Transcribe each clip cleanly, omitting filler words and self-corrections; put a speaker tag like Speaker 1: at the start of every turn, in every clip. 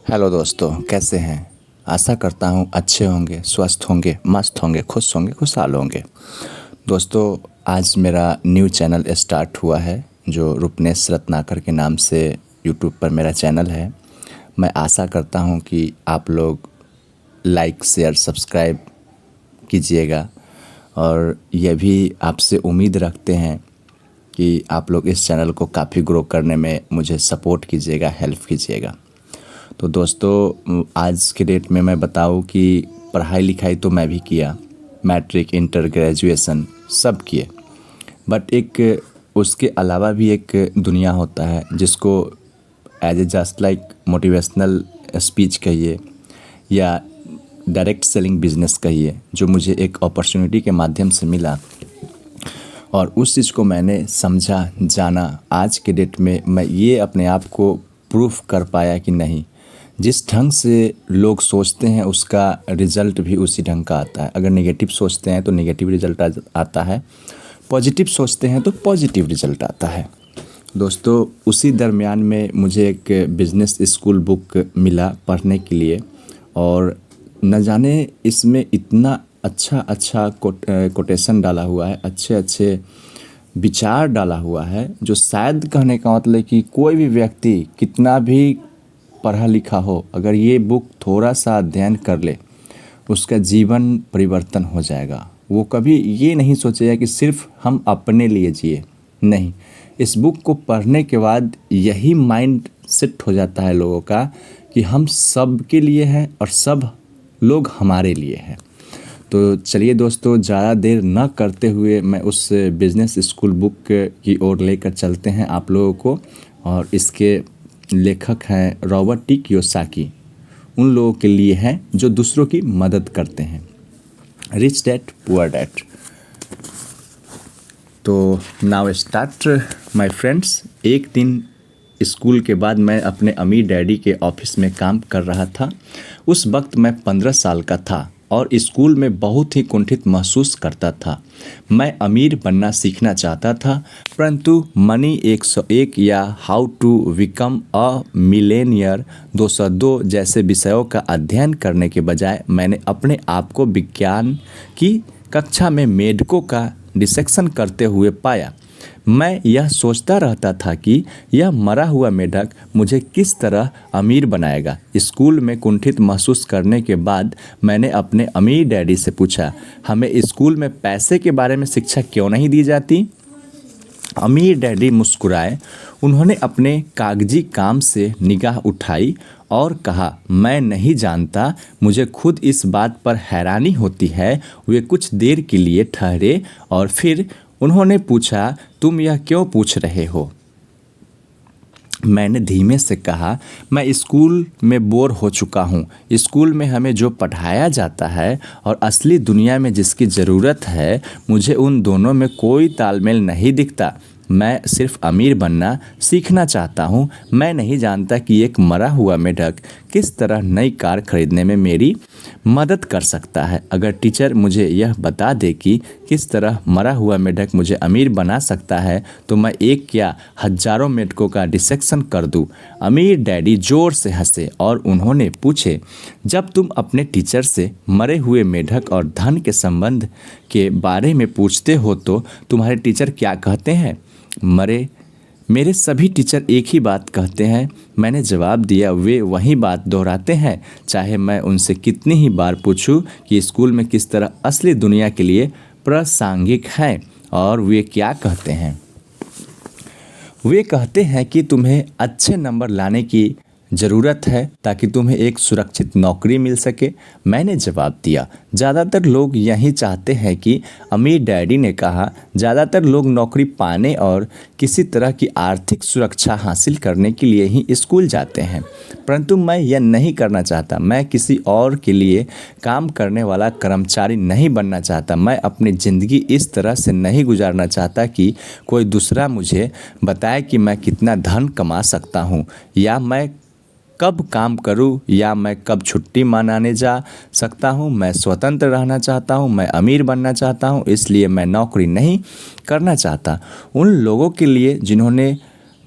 Speaker 1: Hello दोस्तों, कैसे हैं। आशा करता हूँ अच्छे होंगे, स्वस्थ होंगे, मस्त होंगे, खुशहाल होंगे। दोस्तों, आज मेरा न्यू चैनल स्टार्ट हुआ है जो रुपनेश रत्नाकर के नाम से यूट्यूब पर मेरा चैनल है। मैं आशा करता हूँ कि आप लोग लाइक शेयर सब्सक्राइब कीजिएगा और यह भी आपसे उम्मीद रखते हैं कि आप लोग इस चैनल को काफ़ी ग्रो करने में मुझे सपोर्ट कीजिएगा, हेल्प कीजिएगा। तो दोस्तों, आज के डेट में मैं बताऊं कि पढ़ाई लिखाई तो मैं भी किया, मैट्रिक, इंटर, ग्रेजुएशन सब किए। बट एक उसके अलावा भी एक दुनिया होता है जिसको as a just like motivational speech कहिए या डायरेक्ट सेलिंग बिजनेस कहिए, जो मुझे एक अपॉर्चुनिटी के माध्यम से मिला और उस चीज़ को मैंने समझा, जाना। आज के डेट में मैं ये अपने आप को प्रूफ कर पाया कि नहीं, जिस ढंग से लोग सोचते हैं उसका रिज़ल्ट भी उसी ढंग का आता है। अगर नेगेटिव सोचते हैं तो नेगेटिव रिज़ल्ट आता है, पॉजिटिव सोचते हैं तो पॉजिटिव रिज़ल्ट आता है। दोस्तों, उसी दरमियान में मुझे एक बिज़नेस स्कूल बुक मिला पढ़ने के लिए और न जाने इसमें इतना अच्छा कोटेशन डाला हुआ है, अच्छे विचार डाला हुआ है, जो शायद कहने का मतलब कि कोई भी व्यक्ति कितना भी पढ़ा लिखा हो, अगर ये बुक थोड़ा सा अध्ययन कर ले उसका जीवन परिवर्तन हो जाएगा। वो कभी ये नहीं सोचेगा कि सिर्फ हम अपने लिए जिए, नहीं। इस बुक को पढ़ने के बाद यही माइंड सेट हो जाता है लोगों का कि हम सब के लिए हैं और सब लोग हमारे लिए हैं। तो चलिए दोस्तों, ज़्यादा देर न करते हुए मैं उस बिज़नेस स्कूल बुक की ओर लेकर चलते हैं आप लोगों को। और इसके लेखक हैं रॉबर्ट टी कियोसाकी। उन लोगों के लिए हैं जो दूसरों की मदद करते हैं, रिच डैड पुअर डैड। तो नाउ स्टार्ट माय फ्रेंड्स। एक दिन स्कूल के बाद मैं अपने अमीर डैडी के ऑफिस में काम कर रहा था। उस वक्त मैं 15 साल का था और स्कूल में बहुत ही कुंठित महसूस करता था। मैं अमीर बनना सीखना चाहता था, परंतु मनी 101 या how to become a millionaire 202 जैसे विषयों का अध्ययन करने के बजाय मैंने अपने आप को विज्ञान की कक्षा में मेढकों का डिसेक्शन करते हुए पाया। मैं यह सोचता रहता था कि यह मरा हुआ मेढक मुझे किस तरह अमीर बनाएगा। स्कूल में कुंठित महसूस करने के बाद मैंने अपने अमीर डैडी से पूछा, हमें स्कूल में पैसे के बारे में शिक्षा क्यों नहीं दी जाती? अमीर डैडी मुस्कुराए। उन्होंने अपने कागजी काम से निगाह उठाई और कहा, मैं नहीं जानता, मुझे खुद इस बात पर हैरानी होती है। वे कुछ देर के लिए ठहरे और फिर उन्होंने पूछा, तुम यह क्यों पूछ रहे हो? मैंने धीमे से कहा, मैं स्कूल में बोर हो चुका हूँ। स्कूल में हमें जो पढ़ाया जाता है और असली दुनिया में जिसकी ज़रूरत है, मुझे उन दोनों में कोई तालमेल नहीं दिखता। मैं सिर्फ अमीर बनना सीखना चाहता हूँ। मैं नहीं जानता कि एक मरा हुआ मेढक किस तरह नई कार खरीदने में मेरी मदद कर सकता है। अगर टीचर मुझे यह बता दे कि किस तरह मरा हुआ मेढक मुझे अमीर बना सकता है, तो मैं एक या हजारों मेढकों का डिसेक्शन कर दूं। अमीर डैडी जोर से हंसे और उन्होंने पूछे, जब तुम अपने टीचर से मरे हुए मेढक और धन के संबंध के बारे में पूछते हो तो तुम्हारे टीचर क्या कहते हैं? मेरे सभी टीचर एक ही बात कहते हैं, मैंने जवाब दिया। वे वही बात दोहराते हैं, चाहे मैं उनसे कितनी ही बार पूछूं कि स्कूल में किस तरह असली दुनिया के लिए प्रासंगिक है। और वे क्या कहते हैं? वे कहते हैं कि तुम्हें अच्छे नंबर लाने की ज़रूरत है ताकि तुम्हें एक सुरक्षित नौकरी मिल सके। मैंने जवाब दिया, ज़्यादातर लोग यही चाहते हैं कि अमीर डैडी ने कहा, ज़्यादातर लोग नौकरी पाने और किसी तरह की आर्थिक सुरक्षा हासिल करने के लिए ही स्कूल जाते हैं, परंतु मैं यह नहीं करना चाहता। मैं किसी और के लिए काम करने वाला कर्मचारी नहीं बनना चाहता। मैं अपनी ज़िंदगी इस तरह से नहीं गुजारना चाहता कि कोई दूसरा मुझे बताए कि मैं कितना धन कमा सकता हूँ, या मैं कब काम करूं, या मैं कब छुट्टी मनाने जा सकता हूं। मैं स्वतंत्र रहना चाहता हूं, मैं अमीर बनना चाहता हूं, इसलिए मैं नौकरी नहीं करना चाहता। उन लोगों के लिए जिन्होंने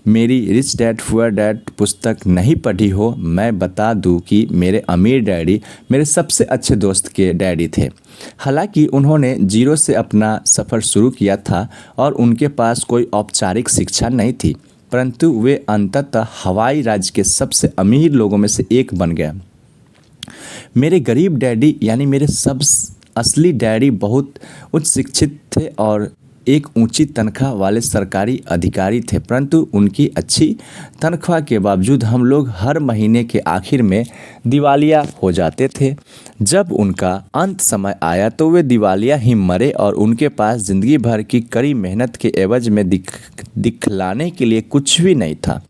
Speaker 1: मेरी रिच डैड पुअर डैड पुस्तक नहीं पढ़ी हो, मैं बता दूं कि मेरे अमीर डैडी मेरे सबसे अच्छे दोस्त के डैडी थे। हालांकि उन्होंने जीरो से अपना सफ़र शुरू किया था और उनके पास कोई औपचारिक शिक्षा नहीं थी, परंतु वे अंततः हवाई राज्य के सबसे अमीर लोगों में से एक बन गए। मेरे गरीब डैडी यानी मेरे सब असली डैडी बहुत उच्च शिक्षित थे और एक ऊंची तनख्वाह वाले सरकारी अधिकारी थे, परंतु उनकी अच्छी तनख्वाह के बावजूद हम लोग हर महीने के आखिर में दिवालिया हो जाते थे। जब उनका अंत समय आया तो वे दिवालिया ही मरे और उनके पास ज़िंदगी भर की कड़ी मेहनत के एवज में दिखलाने के लिए कुछ भी नहीं था।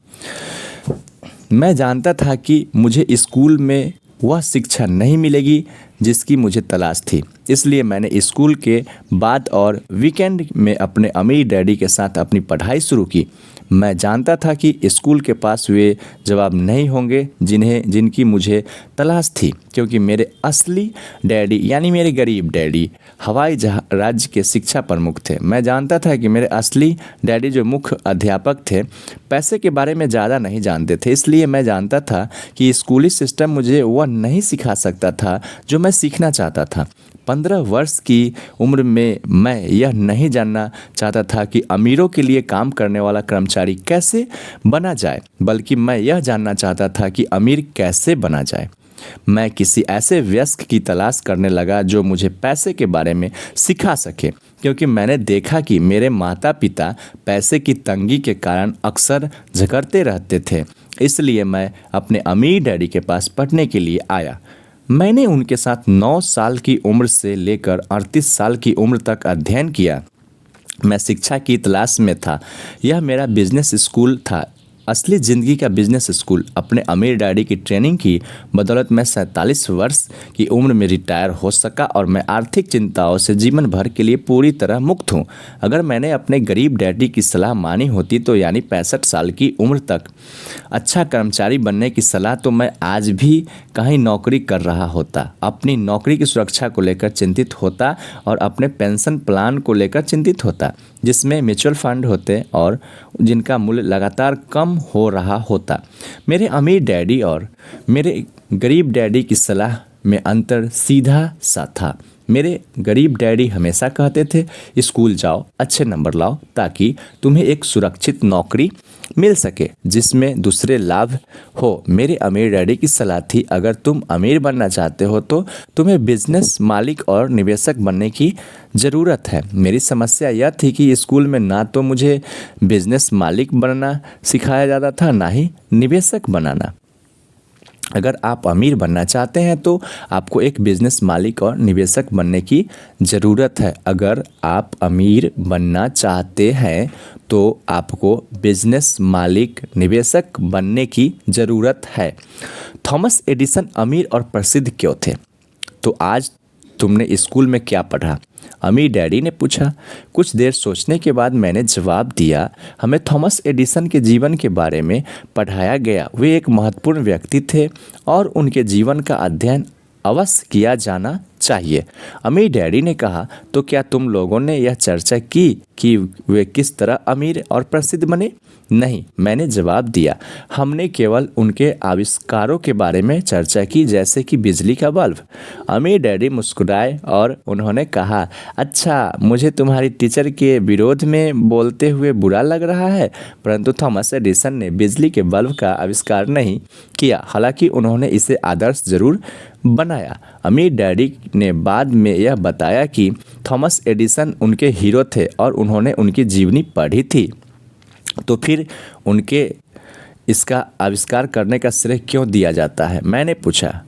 Speaker 1: मैं जानता था कि मुझे स्कूल में वह शिक्षा नहीं मिलेगी जिसकी मुझे तलाश थी, इसलिए मैंने स्कूल के बाद और वीकेंड में अपने अमीर डैडी के साथ अपनी पढ़ाई शुरू की। मैं जानता था कि स्कूल के पास वे जवाब नहीं होंगे जिनकी मुझे तलाश थी, क्योंकि मेरे असली डैडी यानी मेरे गरीब डैडी हवाई राज्य के शिक्षा प्रमुख थे। मैं जानता था कि मेरे असली डैडी जो मुख्य अध्यापक थे पैसे के बारे में ज़्यादा नहीं जानते थे, इसलिए मैं जानता था कि स्कूली सिस्टम मुझे वह नहीं सिखा सकता था जो मैं सीखना चाहता था। 15 वर्ष की उम्र में मैं यह नहीं जानना चाहता था कि अमीरों के लिए काम करने वाला कर्मचारी कैसे बना जाए, बल्कि मैं यह जानना चाहता था कि अमीर कैसे बना जाए। मैं किसी ऐसे वयस्क की तलाश करने लगा जो मुझे पैसे के बारे में सिखा सके, क्योंकि मैंने देखा कि मेरे माता पिता पैसे की तंगी के कारण अक्सर झगड़ते रहते थे। इसलिए मैं अपने अमीर डैडी के पास पढ़ने के लिए आया। मैंने उनके साथ 9 साल की उम्र से लेकर 38 साल की उम्र तक अध्ययन किया। मैं शिक्षा की तलाश में था। यह मेरा बिजनेस स्कूल था, असली ज़िंदगी का बिजनेस स्कूल। अपने अमीर डैडी की ट्रेनिंग की बदौलत मैं 47 वर्ष की उम्र में रिटायर हो सका और मैं आर्थिक चिंताओं से जीवन भर के लिए पूरी तरह मुक्त हूँ। अगर मैंने अपने गरीब डैडी की सलाह मानी होती तो यानी 65 साल की उम्र तक अच्छा कर्मचारी बनने की सलाह, तो मैं आज भी कहीं नौकरी कर रहा होता, अपनी नौकरी की सुरक्षा को लेकर चिंतित होता और अपने पेंशन प्लान को लेकर चिंतित होता, जिसमें म्यूचुअल फंड होते और जिनका मूल्य लगातार कम हो रहा होता। मेरे अमीर डैडी और मेरे गरीब डैडी की सलाह में अंतर सीधा सा था। मेरे गरीब डैडी हमेशा कहते थे, स्कूल जाओ, अच्छे नंबर लाओ, ताकि तुम्हें एक सुरक्षित नौकरी मिल सके जिसमें दूसरे लाभ हो। मेरे अमीर डैडी की सलाह थी, अगर तुम अमीर बनना चाहते हो तो तुम्हें बिजनेस मालिक और निवेशक बनने की ज़रूरत है। मेरी समस्या यह थी कि स्कूल में ना तो मुझे बिजनेस मालिक बनना सिखाया जाता था, ना ही निवेशक बनाना। अगर आप अमीर बनना चाहते हैं तो आपको एक बिजनेस मालिक और निवेशक बनने की ज़रूरत है। अगर आप अमीर बनना चाहते हैं तो आपको बिजनेस मालिक निवेशक बनने की ज़रूरत है। थॉमस एडिसन अमीर और प्रसिद्ध क्यों थे? तो आज तुमने स्कूल में क्या पढ़ा? अमीर डैडी ने पूछा। कुछ देर सोचने के बाद मैंने जवाब दिया, हमें थॉमस एडिसन के जीवन के बारे में पढ़ाया गया। वे एक महत्वपूर्ण व्यक्ति थे और उनके जीवन का अध्ययन अवश्य किया जाना चाहिए। अमीर डैडी ने कहा, तो क्या तुम लोगों ने यह चर्चा की कि वे किस तरह अमीर और प्रसिद्ध बने? नहीं, मैंने जवाब दिया, हमने केवल उनके आविष्कारों के बारे में चर्चा की, जैसे कि बिजली का बल्ब। अमीर डैडी मुस्कुराए और उन्होंने कहा, अच्छा, मुझे तुम्हारी टीचर के विरोध में बोलते हुए बुरा लग रहा है, परंतु थॉमस एडिसन ने बिजली के बल्ब का आविष्कार नहीं किया, हालांकि उन्होंने इसे आदर्श जरूर बनाया। अमीर डैडी ने बाद में यह बताया कि थॉमस एडिसन उनके हीरो थे और उन्होंने उनकी जीवनी पढ़ी थी, तो फिर उनके इसका आविष्कार करने का श्रेय क्यों दिया जाता है? मैंने पूछा।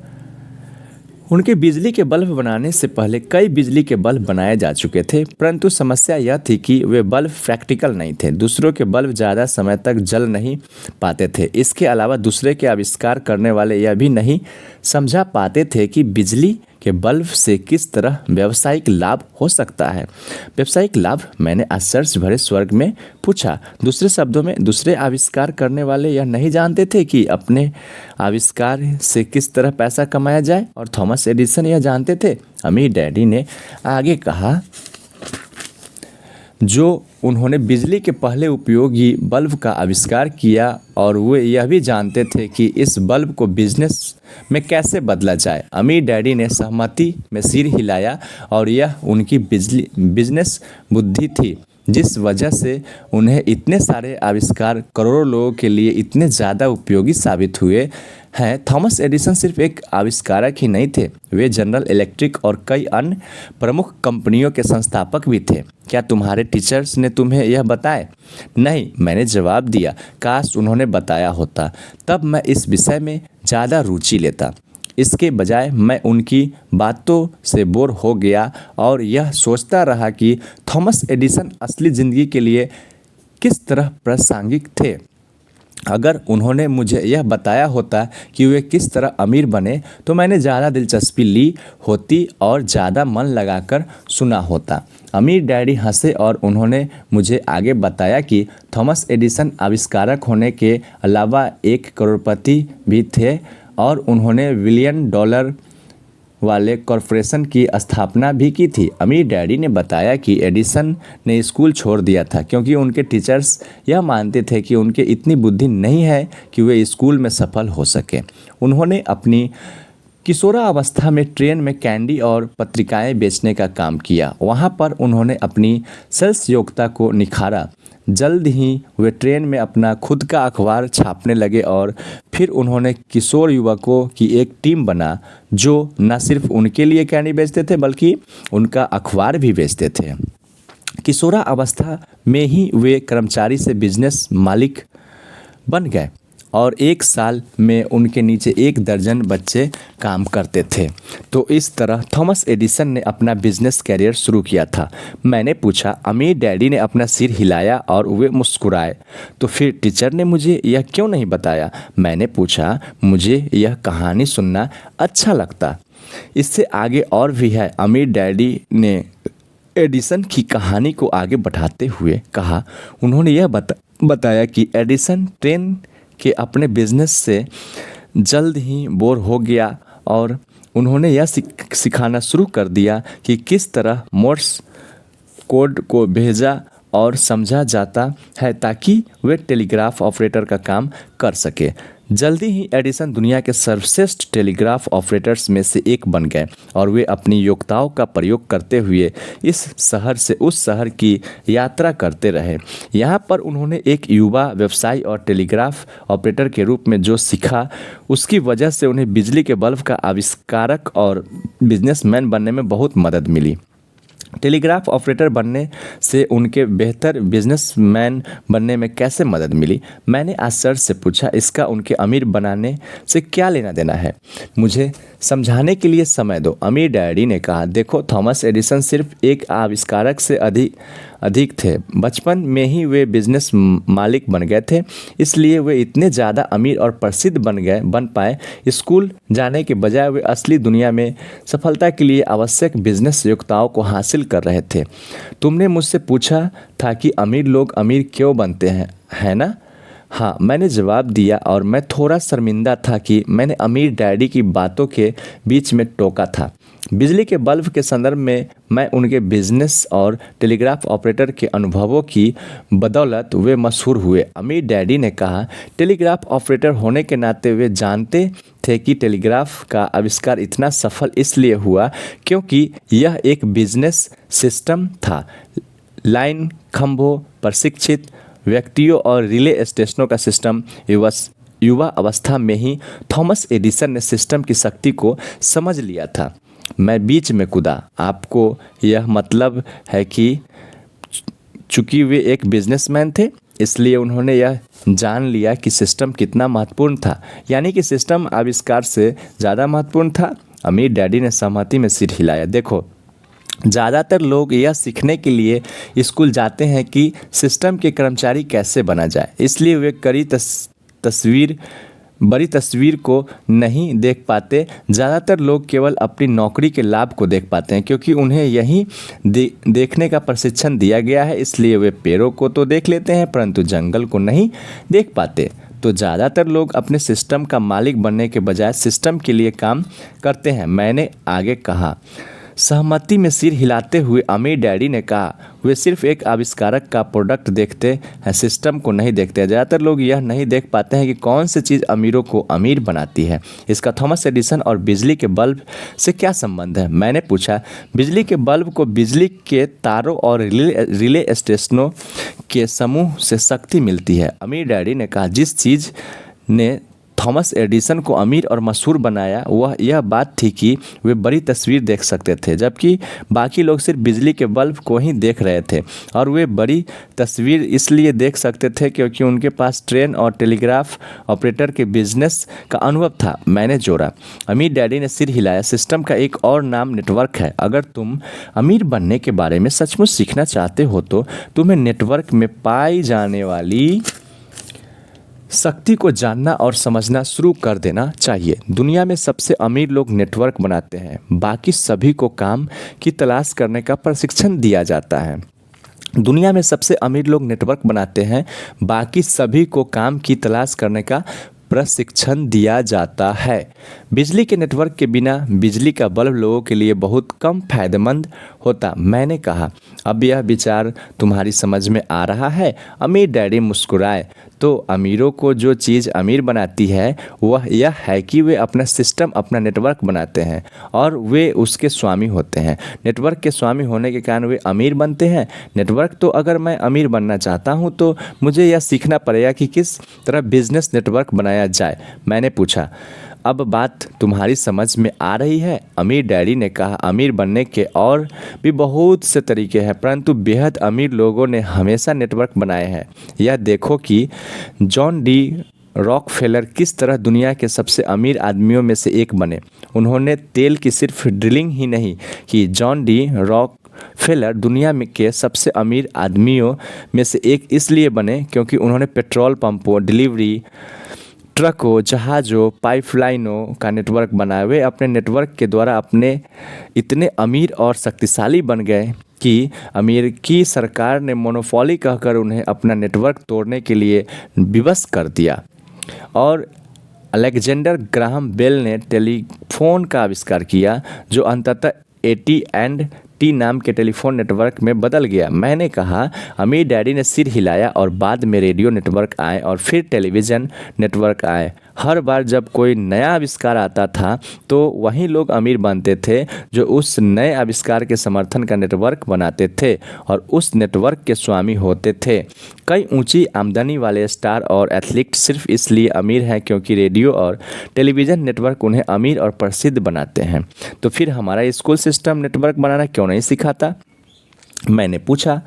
Speaker 1: उनके बिजली के बल्ब बनाने से पहले कई बिजली के बल्ब बनाए जा चुके थे, परंतु समस्या यह थी कि वे बल्ब प्रैक्टिकल नहीं थे। दूसरों के बल्ब ज़्यादा समय तक जल नहीं पाते थे। इसके अलावा दूसरे के आविष्कार करने वाले यह भी नहीं समझा पाते थे कि बिजली के बल्ब से किस तरह व्यावसायिक लाभ हो सकता है। व्यावसायिक लाभ? मैंने आश्चर्य भरे स्वर में पूछा। दूसरे शब्दों में, दूसरे आविष्कार करने वाले यह नहीं जानते थे कि अपने आविष्कार से किस तरह पैसा कमाया जाए, और थॉमस एडिसन यह जानते थे। अमीर डैडी ने आगे कहा, जो उन्होंने बिजली के पहले उपयोगी बल्ब का आविष्कार किया और वे यह भी जानते थे कि इस बल्ब को बिजनेस में कैसे बदला जाए। अमीर डैडी ने सहमति में सिर हिलाया और यह उनकी बिजनेस बुद्धि थी जिस वजह से उन्हें इतने सारे आविष्कार करोड़ों लोगों के लिए इतने ज़्यादा उपयोगी साबित हुए हैं। थॉमस एडिसन सिर्फ एक आविष्कारक ही नहीं थे, वे जनरल इलेक्ट्रिक और कई अन्य प्रमुख कंपनियों के संस्थापक भी थे। क्या तुम्हारे टीचर्स ने तुम्हें यह बताया? नहीं, मैंने जवाब दिया। काश उन्होंने बताया होता, तब मैं इस विषय में ज़्यादा रुचि लेता। इसके बजाय मैं उनकी बातों से बोर हो गया और यह सोचता रहा कि थॉमस एडिसन असली ज़िंदगी के लिए किस तरह प्रासंगिक थे। अगर उन्होंने मुझे यह बताया होता कि वे किस तरह अमीर बने तो मैंने ज़्यादा दिलचस्पी ली होती और ज़्यादा मन लगाकर सुना होता। अमीर डैडी हंसे और उन्होंने मुझे आगे बताया कि थॉमस एडिसन आविष्कारक होने के अलावा एक करोड़पति भी थे और उन्होंने $1 बिलियन वाले कॉरपोरेशन की स्थापना भी की थी। अमीर डैडी ने बताया कि एडिसन ने स्कूल छोड़ दिया था क्योंकि उनके टीचर्स यह मानते थे कि उनके इतनी बुद्धि नहीं है कि वे स्कूल में सफल हो सके। उन्होंने अपनी किशोरावस्था में ट्रेन में कैंडी और पत्रिकाएं बेचने का काम किया। वहां पर उन्होंने अपनी सेल्स योग्यता को निखारा। जल्द ही वे ट्रेन में अपना खुद का अखबार छापने लगे और फिर उन्होंने किशोर युवकों की एक टीम बना जो न सिर्फ उनके लिए कैंडी बेचते थे बल्कि उनका अखबार भी बेचते थे। किशोरावस्था में ही वे कर्मचारी से बिजनेस मालिक बन गए और 1 साल में उनके नीचे 1 दर्जन बच्चे काम करते थे। तो इस तरह थॉमस एडिसन ने अपना बिजनेस कैरियर शुरू किया था। मैंने पूछा। अमीर डैडी ने अपना सिर हिलाया और वे मुस्कुराए। तो फिर टीचर ने मुझे यह क्यों नहीं बताया? मैंने पूछा। मुझे यह कहानी सुनना अच्छा लगता। इससे आगे और भी है। अमीर डैडी ने एडिसन की कहानी को आगे बढ़ाते हुए कहा। उन्होंने यह बताया कि एडिसन ट्रेन के अपने बिजनेस से जल्द ही बोर हो गया और उन्होंने यह सिखाना शुरू कर दिया कि किस तरह मोर्स कोड को भेजा और समझा जाता है ताकि वे टेलीग्राफ ऑपरेटर का काम कर सके। जल्दी ही एडिसन दुनिया के सर्वश्रेष्ठ टेलीग्राफ ऑपरेटर्स में से एक बन गए और वे अपनी योग्यताओं का प्रयोग करते हुए इस शहर से उस शहर की यात्रा करते रहे। यहाँ पर उन्होंने एक युवा व्यवसायी और टेलीग्राफ ऑपरेटर के रूप में जो सीखा उसकी वजह से उन्हें बिजली के बल्ब का आविष्कारक और बिजनेसमैन बनने में बहुत मदद मिली। टेलीग्राफ ऑपरेटर बनने से उनके बेहतर बिजनेसमैन बनने में कैसे मदद मिली? मैंने आश्चर्य से पूछा। इसका उनके अमीर बनाने से क्या लेना देना है? मुझे समझाने के लिए समय दो। अमीर डैडी ने कहा। देखो, थॉमस एडिसन सिर्फ एक आविष्कारक से अधिक थे। बचपन में ही वे बिजनेस मालिक बन गए थे, इसलिए वे इतने ज़्यादा अमीर और प्रसिद्ध बन पाए। स्कूल जाने के बजाय वे असली दुनिया में सफलता के लिए आवश्यक बिजनेस योग्यताओं को हासिल कर रहे थे। तुमने मुझसे पूछा था कि अमीर लोग अमीर क्यों बनते हैं, है ना? हाँ, मैंने जवाब दिया और मैं थोड़ा शर्मिंदा था कि मैंने अमीर डैडी की बातों के बीच में टोका था। बिजली के बल्ब के संदर्भ में मैं उनके बिजनेस और टेलीग्राफ ऑपरेटर के अनुभवों की बदौलत वे मशहूर हुए। अमीर डैडी ने कहा। टेलीग्राफ ऑपरेटर होने के नाते वे जानते थे कि टेलीग्राफ का आविष्कार इतना सफल इसलिए हुआ क्योंकि यह एक बिजनेस सिस्टम था। लाइन, खंभों, प्रशिक्षित व्यक्तियों और रिले स्टेशनों का सिस्टम। युवा अवस्था में ही थॉमस एडिसन ने सिस्टम की शक्ति को समझ लिया था। मैं बीच में कूदा। आपको यह मतलब है कि चूंकि वे एक बिजनेसमैन थे इसलिए उन्होंने यह जान लिया कि सिस्टम कितना महत्वपूर्ण था, यानी कि सिस्टम आविष्कार से ज़्यादा महत्वपूर्ण था। अमीर डैडी ने सहमति में सिर हिलाया। देखो, ज़्यादातर लोग यह सीखने के लिए स्कूल जाते हैं कि सिस्टम के कर्मचारी कैसे बना जाए, इसलिए वे बड़ी तस्वीर को नहीं देख पाते। ज़्यादातर लोग केवल अपनी नौकरी के लाभ को देख पाते हैं क्योंकि उन्हें यही देखने का प्रशिक्षण दिया गया है, इसलिए वे पेड़ों को तो देख लेते हैं परंतु जंगल को नहीं देख पाते। तो ज़्यादातर लोग अपने सिस्टम का मालिक बनने के बजाय सिस्टम के लिए काम करते हैं। मैंने आगे कहा। सहमति में सिर हिलाते हुए अमीर डैडी ने कहा, वे सिर्फ एक आविष्कारक का प्रोडक्ट देखते हैं, सिस्टम को नहीं देखते। ज़्यादातर लोग यह नहीं देख पाते हैं कि कौन सी चीज़ अमीरों को अमीर बनाती है। इसका थॉमस एडिसन और बिजली के बल्ब से क्या संबंध है? मैंने पूछा। बिजली के बल्ब को बिजली के तारों और रिले स्टेशनों के समूह से शक्ति मिलती है। अमीर डैडी ने कहा, जिस चीज़ ने थॉमस एडिसन को अमीर और मशहूर बनाया वह यह बात थी कि वे बड़ी तस्वीर देख सकते थे, जबकि बाकी लोग सिर्फ बिजली के बल्ब को ही देख रहे थे। और वे बड़ी तस्वीर इसलिए देख सकते थे क्योंकि उनके पास ट्रेन और टेलीग्राफ ऑपरेटर के बिजनेस का अनुभव था। मैंने जोड़ा। अमीर डैडी ने सिर हिलाया। सिस्टम का एक और नाम नेटवर्क है। अगर तुम अमीर बनने के बारे में सचमुच सीखना चाहते हो तो तुम्हें नेटवर्क में पाई जाने वाली शक्ति को जानना और समझना शुरू कर देना चाहिए। दुनिया में सबसे अमीर लोग नेटवर्क बनाते हैं। बाकी सभी को काम की तलाश करने का प्रशिक्षण दिया जाता है। दुनिया में सबसे अमीर लोग नेटवर्क बनाते हैं। बाकी सभी को काम की तलाश करने का प्रशिक्षण दिया जाता है। बिजली के नेटवर्क के बिना बिजली का बल्ब लोगों के लिए बहुत कम फायदेमंद होता। मैंने कहा, अब यह विचार तुम्हारी समझ में आ रहा है? अमीर डैडी मुस्कुराए। तो अमीरों को जो चीज़ अमीर बनाती है वह यह है कि वे अपना सिस्टम, अपना नेटवर्क बनाते हैं और वे उसके स्वामी होते हैं। नेटवर्क के स्वामी होने के कारण वे अमीर बनते हैं। नेटवर्क तो अगर मैं अमीर बनना चाहता हूँ तो मुझे यह सीखना पड़ेगा कि किस तरह बिजनेस नेटवर्क बनाया जाए। मैंने पूछा, अब बात तुम्हारी समझ में आ रही है? अमीर डैडी ने कहा, अमीर बनने के और भी बहुत से तरीके हैं, परंतु बेहद अमीर लोगों ने हमेशा नेटवर्क बनाए हैं। यह देखो कि जॉन डी रॉकफेलर किस तरह दुनिया के सबसे अमीर आदमियों में से एक बने। उन्होंने तेल की सिर्फ ड्रिलिंग ही नहीं की। जॉन डी रॉकफेलर दुनिया में के सबसे अमीर आदमियों में से एक इसलिए बने क्योंकि उन्होंने पेट्रोल पंपों, डिलीवरी ट्रकों, जहाज़ों, पाइपलाइनों का नेटवर्क बनाया। वे अपने नेटवर्क के द्वारा अपने इतने अमीर और शक्तिशाली बन गए कि अमेरिकी सरकार ने मोनोपोली कहकर उन्हें अपना नेटवर्क तोड़ने के लिए विवश कर दिया। और अलेक्जेंडर ग्राहम बेल ने टेलीफोन का आविष्कार किया जो अंततः AT&T नाम के टेलीफोन नेटवर्क में बदल गया। मैंने कहा। अमीर डैडी ने सिर हिलाया। और बाद में रेडियो नेटवर्क आए और फिर टेलीविज़न नेटवर्क आए। हर बार जब कोई नया आविष्कार आता था तो वही लोग अमीर बनते थे जो उस नए आविष्कार के समर्थन का नेटवर्क बनाते थे और उस नेटवर्क के स्वामी होते थे। कई ऊंची आमदनी वाले स्टार और एथलीट सिर्फ इसलिए अमीर हैं क्योंकि रेडियो और टेलीविज़न नेटवर्क उन्हें अमीर और प्रसिद्ध बनाते हैं। तो फिर हमारा स्कूल सिस्टम नेटवर्क बनाना क्यों नहीं सिखाता? मैंने पूछा।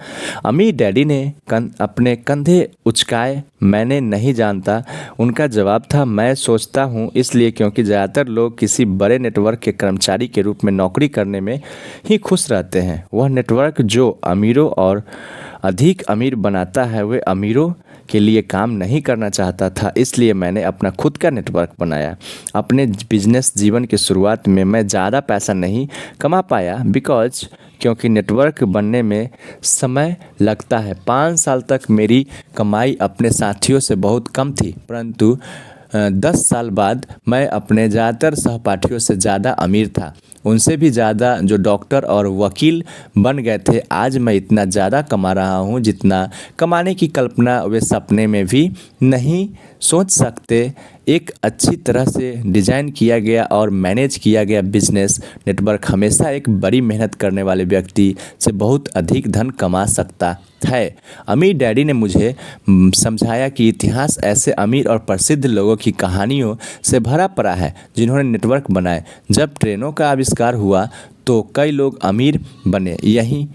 Speaker 1: अमीर डैडी ने अपने कंधे उचकाए। मैंने नहीं जानता, उनका जवाब था। मैं सोचता हूँ इसलिए क्योंकि ज़्यादातर लोग किसी बड़े नेटवर्क के कर्मचारी के रूप में नौकरी करने में ही खुश रहते हैं। वह नेटवर्क जो अमीरों और अधिक अमीर बनाता है वे अमीरों के लिए काम नहीं करना चाहता था। इसलिए मैंने अपना खुद का नेटवर्क बनाया। अपने बिजनेस जीवन की शुरुआत में मैं ज़्यादा पैसा नहीं कमा पाया क्योंकि नेटवर्क बनने में समय लगता है। 5 साल तक मेरी कमाई अपने साथियों से बहुत कम थी, परंतु 10 साल बाद मैं अपने ज़्यादातर सहपाठियों से ज़्यादा अमीर था। उनसे भी ज़्यादा जो डॉक्टर और वकील बन गए थे। आज मैं इतना ज़्यादा कमा रहा हूँ जितना कमाने की कल्पना वे सपने में भी नहीं सोच सकते। एक अच्छी तरह से डिज़ाइन किया गया और मैनेज किया गया बिजनेस नेटवर्क हमेशा एक बड़ी मेहनत करने वाले व्यक्ति से बहुत अधिक धन कमा सकता है। अमीर डैडी ने मुझे समझाया कि इतिहास ऐसे अमीर और प्रसिद्ध लोगों की कहानियों से भरा पड़ा है जिन्होंने नेटवर्क बनाए। जब ट्रेनों का आविष्कार हुआ तो कई लोग अमीर बने। यही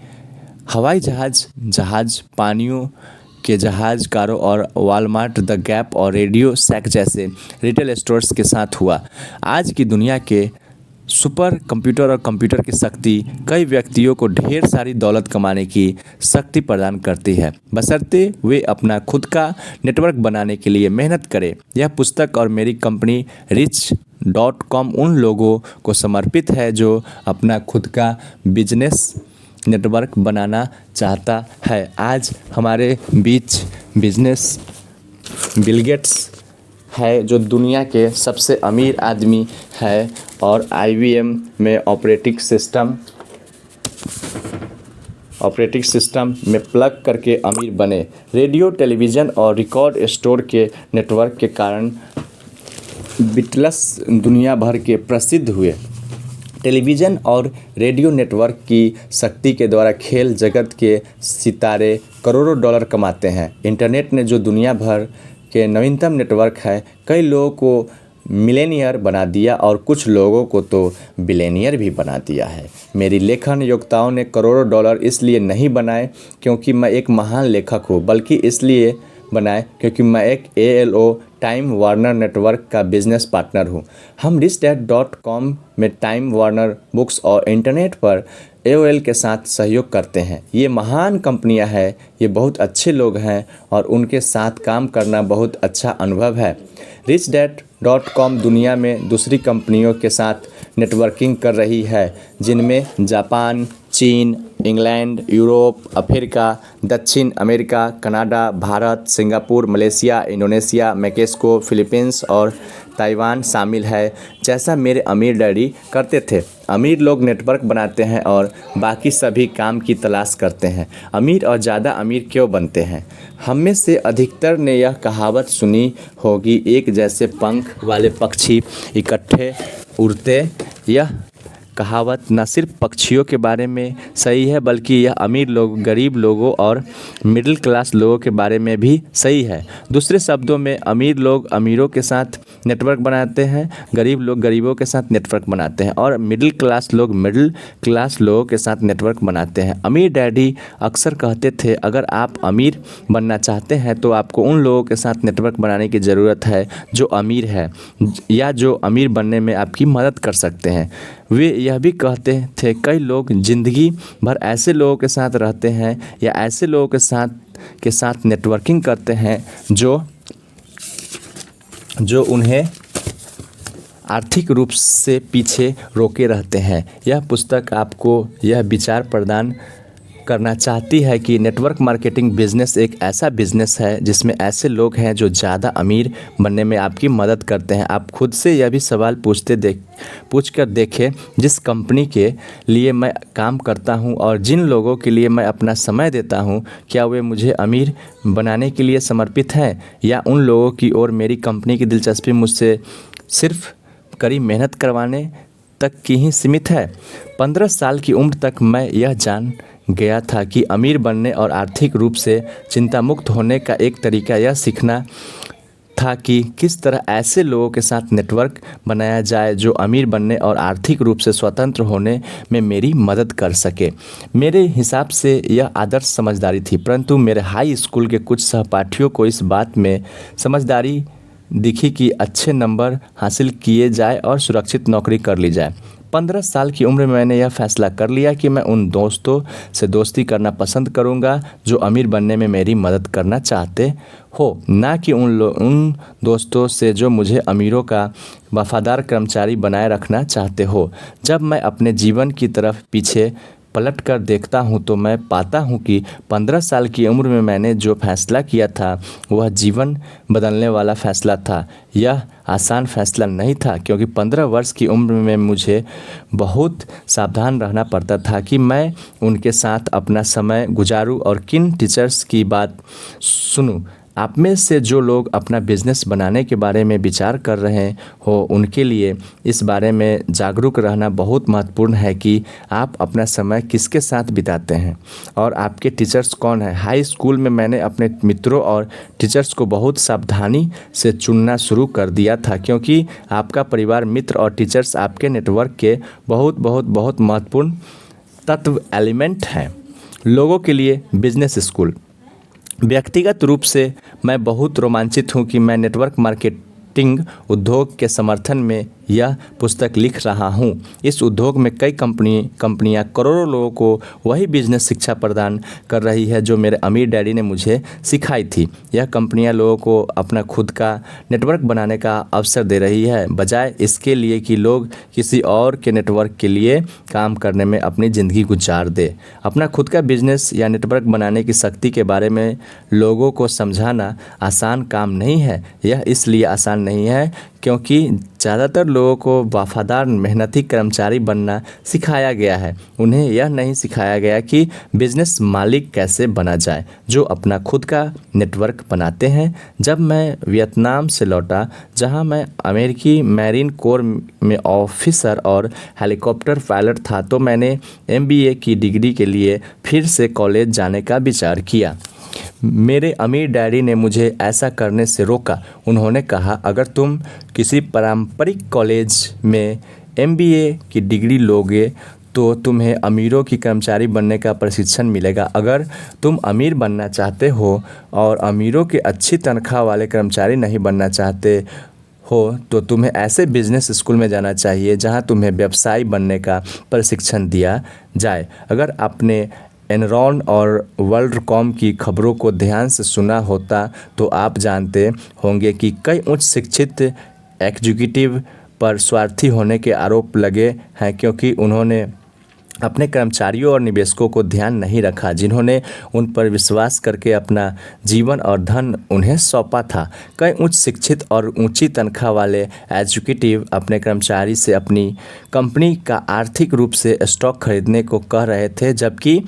Speaker 1: हवाई जहाज़, पानियों के जहाज़ कारों और वॉलमार्ट, द गैप और रेडियो शैक जैसे रिटेल स्टोर्स के साथ हुआ। आज की दुनिया के सुपर कंप्यूटर और कंप्यूटर की शक्ति कई व्यक्तियों को ढेर सारी दौलत कमाने की शक्ति प्रदान करती है, बशर्ते वे अपना खुद का नेटवर्क बनाने के लिए मेहनत करें। यह पुस्तक और मेरी कंपनी Rich.com उन लोगों को समर्पित है जो अपना खुद का बिजनेस नेटवर्क बनाना चाहता है। आज हमारे बीच बिजनेस बिल गेट्स है जो दुनिया के सबसे अमीर आदमी है और IBM में ऑपरेटिंग सिस्टम ऑपरेटिंग सिस्टम में प्लग करके अमीर बने। रेडियो, टेलीविज़न और रिकॉर्ड स्टोर के नेटवर्क के कारण बीटल्स दुनिया भर के प्रसिद्ध हुए। टेलीविज़न और रेडियो नेटवर्क की शक्ति के द्वारा खेल जगत के सितारे करोड़ों डॉलर कमाते हैं। इंटरनेट ने जो दुनिया भर के नवीनतम नेटवर्क है, कई लोगों को मिलेनियर बना दिया और कुछ लोगों को तो बिलियनियर भी बना दिया है। मेरी लेखन योग्यताओं ने करोड़ों डॉलर इसलिए नहीं बनाए क्योंकि मैं एक महान लेखक हूँ, बल्कि इसलिए बनाए क्योंकि मैं एक ALO टाइम वार्नर नेटवर्क का बिजनेस पार्टनर हूँ। हम richdad.com में टाइम वार्नर बुक्स और इंटरनेट पर AOL के साथ सहयोग करते हैं। ये महान कंपनियां हैं, ये बहुत अच्छे लोग हैं और उनके साथ काम करना बहुत अच्छा अनुभव है। richdad.com दुनिया में दूसरी कंपनियों के साथ नेटवर्किंग कर रही है, जिनमें जापान, चीन, इंग्लैंड, यूरोप, अफ्रीका, दक्षिण America, Canada, Bharat, Singapore, Malaysia, Indonesia, Mexico, Philippines और ताइवान शामिल है। जैसा मेरे अमीर डैडी करते थे। अमीर लोग नेटवर्क बनाते हैं और बाकी सभी काम की तलाश करते हैं। अमीर और ज़्यादा अमीर क्यों बनते हैं? हम में से अधिकतर ने यह कहावत सुनी होगी, एक जैसे पंख वाले पक्षी इकट्ठे उड़ते। यह कहावत न सिर्फ पक्षियों के बारे में सही है, बल्कि यह अमीर लोग, गरीब लोगों और मिडिल क्लास लोगों के बारे में भी सही है। दूसरे शब्दों में, अमीर लोग अमीरों के साथ नेटवर्क बनाते हैं, गरीब लोग गरीबों के साथ नेटवर्क बनाते हैं और मिडिल क्लास लोग मिडिल क्लास लोगों के साथ नेटवर्क बनाते हैं। अमीर डैडी अक्सर कहते थे, अगर आप अमीर बनना चाहते हैं तो आपको उन लोगों के साथ नेटवर्क बनाने की ज़रूरत है जो अमीर है या जो अमीर बनने में आपकी मदद कर सकते हैं। वे यह भी कहते थे, कई लोग ज़िंदगी भर ऐसे लोगों के साथ रहते हैं या ऐसे लोगों के साथ नेटवर्किंग करते हैं जो उन्हें आर्थिक रूप से पीछे रोके रहते हैं। यह पुस्तक आपको यह विचार प्रदान करना चाहती है कि नेटवर्क मार्केटिंग बिजनेस एक ऐसा बिजनेस है जिसमें ऐसे लोग हैं जो ज़्यादा अमीर बनने में आपकी मदद करते हैं। आप खुद से यह भी सवाल पूछ कर देखें, जिस कंपनी के लिए मैं काम करता हूं और जिन लोगों के लिए मैं अपना समय देता हूं, क्या वे मुझे अमीर बनाने के लिए समर्पित हैं या उन लोगों की ओर मेरी कंपनी की दिलचस्पी मुझसे सिर्फ कड़ी मेहनत करवाने तक की ही सीमित है। 15 साल की उम्र तक मैं यह जान गया था कि अमीर बनने और आर्थिक रूप से चिंतामुक्त होने का एक तरीका यह सीखना था कि किस तरह ऐसे लोगों के साथ नेटवर्क बनाया जाए जो अमीर बनने और आर्थिक रूप से स्वतंत्र होने में मेरी मदद कर सके। मेरे हिसाब से यह आदर्श समझदारी थी, परंतु मेरे हाई स्कूल के कुछ सहपाठियों को इस बात में समझदारी दिखी कि अच्छे नंबर हासिल किए जाए और सुरक्षित नौकरी कर ली जाए। 15 साल की उम्र में मैंने यह फैसला कर लिया कि मैं उन दोस्तों से दोस्ती करना पसंद करूंगा जो अमीर बनने में मेरी मदद करना चाहते हो, ना कि उन दोस्तों से जो मुझे अमीरों का वफादार कर्मचारी बनाए रखना चाहते हो। जब मैं अपने जीवन की तरफ पीछे पलट कर देखता हूँ तो मैं पाता हूँ कि 15 साल की उम्र में मैंने जो फैसला किया था वह जीवन बदलने वाला फैसला था। यह आसान फैसला नहीं था क्योंकि 15 वर्ष की उम्र में मुझे बहुत सावधान रहना पड़ता था कि मैं उनके साथ अपना समय गुजारूं और किन टीचर्स की बात सुनूं। आप में से जो लोग अपना बिजनेस बनाने के बारे में विचार कर रहे हो, उनके लिए इस बारे में जागरूक रहना बहुत महत्वपूर्ण है कि आप अपना समय किसके साथ बिताते हैं और आपके टीचर्स कौन हैं। हाई स्कूल में मैंने अपने मित्रों और टीचर्स को बहुत सावधानी से चुनना शुरू कर दिया था क्योंकि आपका परिवार, मित्र और टीचर्स आपके नेटवर्क के बहुत महत्वपूर्ण तत्व एलिमेंट हैं। लोगों के लिए बिजनेस स्कूल। व्यक्तिगत रूप से मैं बहुत रोमांचित हूं कि मैं नेटवर्क मार्केटिंग उद्योग के समर्थन में यह पुस्तक लिख रहा हूं। इस उद्योग में कई कंपनियां करोड़ों लोगों को वही बिजनेस शिक्षा प्रदान कर रही है जो मेरे अमीर डैडी ने मुझे सिखाई थी। यह कंपनियां लोगों को अपना खुद का नेटवर्क बनाने का अवसर दे रही है, बजाय इसके लिए कि लोग किसी और के नेटवर्क के लिए काम करने में अपनी ज़िंदगी गुजार दे। अपना खुद का बिजनेस या नेटवर्क बनाने की शक्ति के बारे में लोगों को समझाना आसान काम नहीं है। यह इसलिए आसान नहीं है क्योंकि ज़्यादातर लोगों को वफ़ादार मेहनती कर्मचारी बनना सिखाया गया है। उन्हें यह नहीं सिखाया गया कि बिज़नेस मालिक कैसे बना जाए, जो अपना खुद का नेटवर्क बनाते हैं। जब मैं वियतनाम से लौटा, जहां मैं अमेरिकी मैरीन कोर में ऑफिसर और हेलीकॉप्टर पायलट था, तो मैंने MBA की डिग्री के लिए फिर से कॉलेज जाने का विचार किया। मेरे अमीर डैडी ने मुझे ऐसा करने से रोका। उन्होंने कहा, अगर तुम किसी पारंपरिक कॉलेज में MBA की डिग्री लोगे तो तुम्हें अमीरों की कर्मचारी बनने का प्रशिक्षण मिलेगा। अगर तुम अमीर बनना चाहते हो और अमीरों के अच्छी तनख्वाह वाले कर्मचारी नहीं बनना चाहते हो तो तुम्हें ऐसे बिजनेस स्कूल में जाना चाहिए जहां तुम्हें व्यवसायी बनने का प्रशिक्षण दिया जाए। अगर आपने एनरॉन और वर्ल्डकॉम की खबरों को ध्यान से सुना होता तो आप जानते होंगे कि कई उच्च शिक्षित एग्जीक्यूटिव पर स्वार्थी होने के आरोप लगे हैं, क्योंकि उन्होंने अपने कर्मचारियों और निवेशकों को ध्यान नहीं रखा, जिन्होंने उन पर विश्वास करके अपना जीवन और धन उन्हें सौंपा था। कई उच्च शिक्षित और ऊंची तनख्वाह वाले एग्जीक्यूटिव अपने कर्मचारी से अपनी कंपनी का आर्थिक रूप से स्टॉक खरीदने को कह रहे थे, जबकि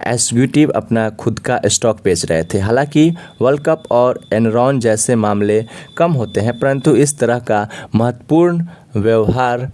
Speaker 1: एग्जीक्यूटिव अपना खुद का स्टॉक बेच रहे थे। हालांकि वर्ल्ड कप और एनरॉन जैसे मामले कम होते हैं, परंतु इस तरह का महत्वपूर्ण व्यवहार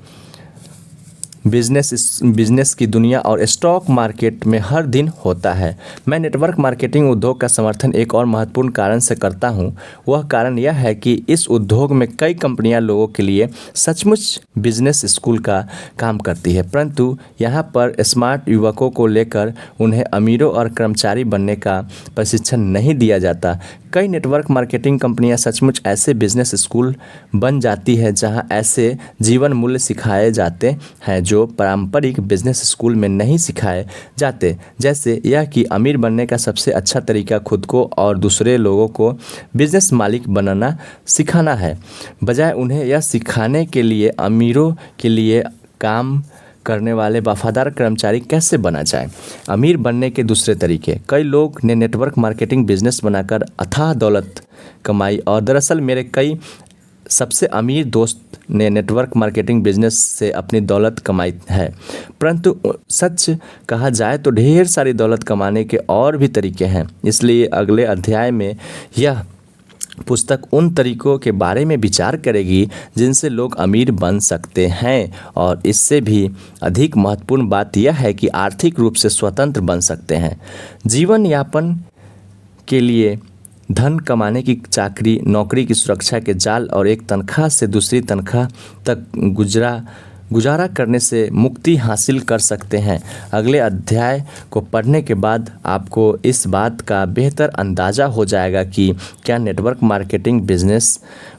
Speaker 1: बिजनेस की दुनिया और स्टॉक मार्केट में हर दिन होता है। मैं नेटवर्क मार्केटिंग उद्योग का समर्थन एक और महत्वपूर्ण कारण से करता हूं। वह कारण यह है कि इस उद्योग में कई कंपनियां लोगों के लिए सचमुच बिजनेस स्कूल का काम करती है, परंतु यहां पर स्मार्ट युवकों को लेकर उन्हें अमीरों और कर्मचारी बनने का प्रशिक्षण नहीं दिया जाता। कई नेटवर्क मार्केटिंग कंपनियां सचमुच ऐसे बिजनेस स्कूल बन जाती है जहां ऐसे जीवन मूल्य सिखाए जाते हैं जो पारंपरिक बिजनेस स्कूल में नहीं सिखाए जाते, जैसे यह कि अमीर बनने का सबसे अच्छा तरीका खुद को और दूसरे लोगों को बिजनेस मालिक बनाना सिखाना है, बजाय उन्हें यह सिखाने के लिए अमीरों के लिए काम करने वाले वफादार कर्मचारी कैसे बना जाए। अमीर बनने के दूसरे तरीके। कई लोग ने नेटवर्क मार्केटिंग बिजनेस बनाकर अथाह दौलत कमाई, और दरअसल मेरे कई सबसे अमीर दोस्त ने नेटवर्क मार्केटिंग बिजनेस से अपनी दौलत कमाई है। परंतु सच कहा जाए तो ढेर सारी दौलत कमाने के और भी तरीके हैं। इसलिए अगले अध्याय में यह पुस्तक उन तरीकों के बारे में विचार करेगी जिनसे लोग अमीर बन सकते हैं, और इससे भी अधिक महत्वपूर्ण बात यह है कि आर्थिक रूप से स्वतंत्र बन सकते हैं। जीवन यापन के लिए धन कमाने की चाकरी, नौकरी की सुरक्षा के जाल और एक तनख्वाह से दूसरी तनख्वाह तक गुजारा करने से मुक्ति हासिल कर सकते हैं। अगले अध्याय को पढ़ने के बाद आपको इस बात का बेहतर अंदाज़ा हो जाएगा कि क्या नेटवर्क मार्केटिंग बिजनेस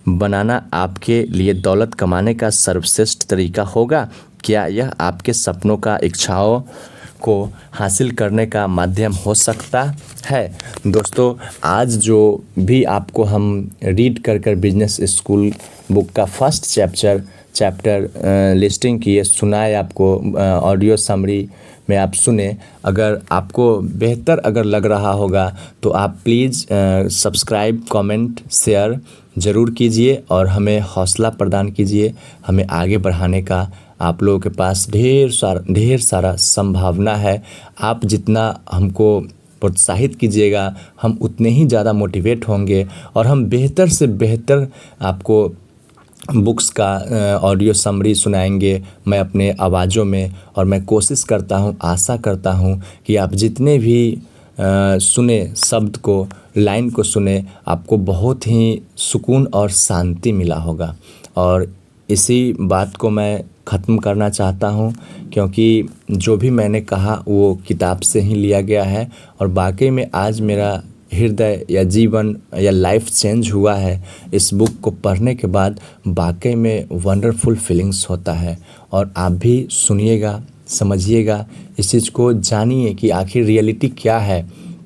Speaker 1: बनाना आपके लिए दौलत कमाने का सर्वश्रेष्ठ तरीका होगा। क्या यह आपके सपनों का इच्छाओं को हासिल करने का माध्यम हो सकता है। दोस्तों, आज जो भी आपको हम रीड कर बिजनेस स्कूल बुक का फर्स्ट चैप्टर लिस्टिंग किए, सुनाए आपको, ऑडियो समरी में आप सुने। अगर आपको बेहतर अगर लग रहा होगा तो आप प्लीज़ सब्सक्राइब, कमेंट, शेयर ज़रूर कीजिए और हमें हौसला प्रदान कीजिए। हमें आगे बढ़ाने का आप लोगों के पास ढेर सारा संभावना है। आप जितना हमको प्रोत्साहित कीजिएगा, हम उतने ही ज़्यादा मोटिवेट होंगे और हम बेहतर से बेहतर आपको बुक्स का ऑडियो समरी सुनाएंगे, मैं अपने आवाज़ों में। और मैं कोशिश करता हूँ, आशा करता हूँ कि आप जितने भी सुने शब्द को, लाइन को सुने, आपको बहुत ही सुकून और शांति मिला होगा। और इसी बात को मैं ख़त्म करना चाहता हूँ, क्योंकि जो भी मैंने कहा वो किताब से ही लिया गया है और वाकई में आज मेरा हृदय या जीवन या लाइफ चेंज हुआ है। इस बुक को पढ़ने के बाद वाकई में वंडरफुल फीलिंग्स होता है। और आप भी सुनिएगा, समझिएगा, इस चीज़ को जानिए कि आखिर रियलिटी क्या है।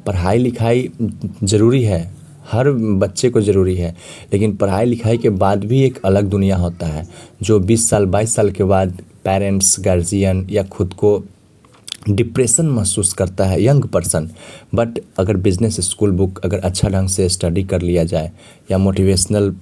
Speaker 1: पढ़ाई लिखाई ज़रूरी है, हर बच्चे को ज़रूरी है, लेकिन पढ़ाई लिखाई के बाद भी एक अलग दुनिया होता है जो 20 साल 22 साल के बाद पेरेंट्स, गार्जियन या खुद को डिप्रेशन महसूस करता है यंग पर्सन। बट अगर बिजनेस स्कूल बुक अगर अच्छा ढंग से स्टडी कर लिया जाए या मोटिवेशनल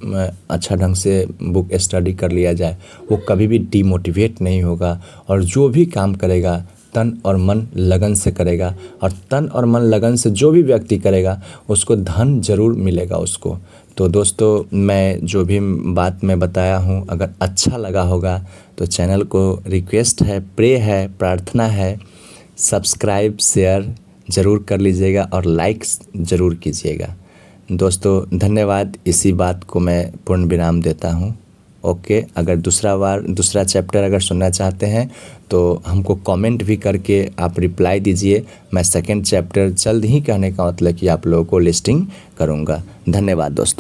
Speaker 1: अच्छा ढंग से बुक स्टडी कर लिया जाए, वो कभी भी डीमोटिवेट नहीं होगा और जो भी काम करेगा तन और मन लगन से करेगा, और तन और मन लगन से जो भी व्यक्ति करेगा उसको धन ज़रूर मिलेगा उसको। तो दोस्तों, मैं जो भी बात मैं बताया हूँ अगर अच्छा लगा होगा तो चैनल को रिक्वेस्ट है, प्रे है, प्रार्थना है, सब्सक्राइब शेयर ज़रूर कर लीजिएगा और लाइक्स ज़रूर कीजिएगा। दोस्तों धन्यवाद, इसी बात को मैं पूर्ण विराम देता हूँ। ओके, अगर दूसरा चैप्टर अगर सुनना चाहते हैं तो हमको कमेंट भी करके आप रिप्लाई दीजिए। मैं सेकंड चैप्टर जल्द ही कहने का मतलब कि आप लोगों को लिस्टिंग करूँगा। धन्यवाद दोस्तों।